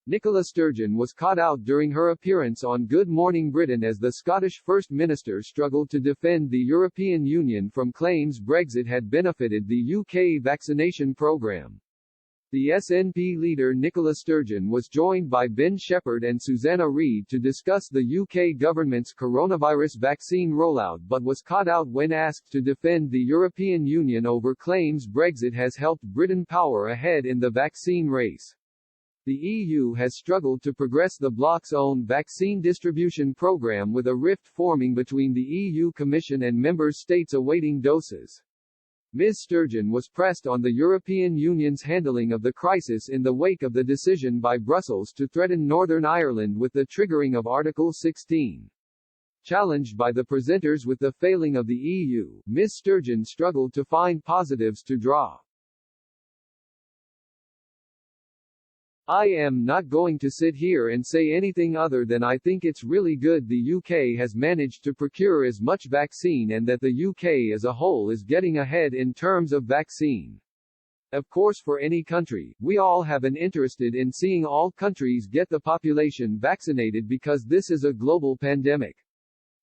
Nicola Sturgeon was caught out during her appearance on Good Morning Britain as the Scottish First Minister struggled to defend the European Union from claims Brexit had benefited the UK vaccination programme. The SNP leader Nicola Sturgeon was joined by Ben Shepherd and Susanna Reid to discuss the UK government's coronavirus vaccine rollout but was caught out when asked to defend the European Union over claims Brexit has helped Britain power ahead in the vaccine race. The EU has struggled to progress the bloc's own vaccine distribution program with a rift forming between the EU Commission and member states awaiting doses. Ms. Sturgeon was pressed on the European Union's handling of the crisis in the wake of the decision by Brussels to threaten Northern Ireland with the triggering of Article 16. Challenged by the presenters with the failing of the EU, Ms. Sturgeon struggled to find positives to draw. "I am not going to sit here and say anything other than I think it's really good the UK has managed to procure as much vaccine and that the UK as a whole is getting ahead in terms of vaccine. Of course for any country, we all have an interest in seeing all countries get the population vaccinated because this is a global pandemic.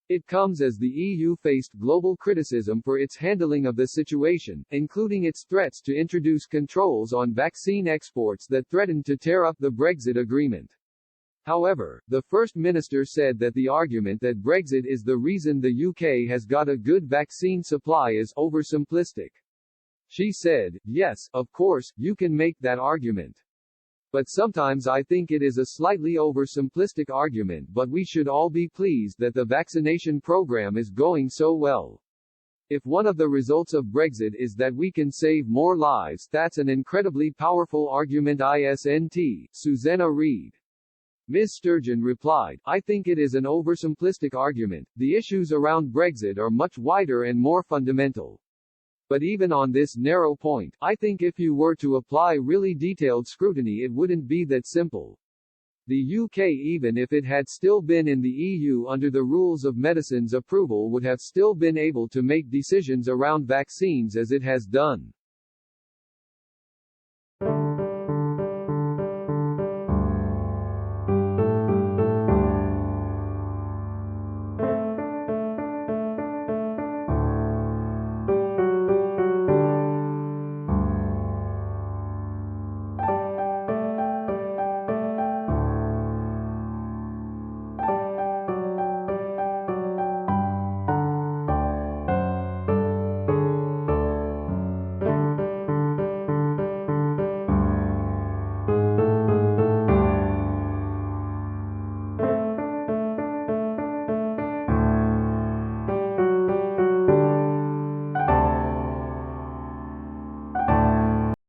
It comes as the EU faced global criticism for its handling of the situation, including its threats to introduce controls on vaccine exports that threatened to tear up the Brexit agreement. However, the First Minister said that the argument that Brexit is the reason the UK has got a good vaccine supply is oversimplistic. She said, "Yes, of course, you can make that argument. But sometimes I think it is a slightly oversimplistic argument, but we should all be pleased that the vaccination program is going so well. If one of the results of Brexit is that we can save more lives, that's an incredibly powerful argument isn't, Susanna Reid." Ms. Sturgeon replied, "I think it is an oversimplistic argument. The issues around Brexit are much wider and more fundamental. But even on this narrow point, I think if you were to apply really detailed scrutiny it wouldn't be that simple. The UK, even if it had still been in the EU under the rules of medicines approval, would have still been able to make decisions around vaccines as it has done.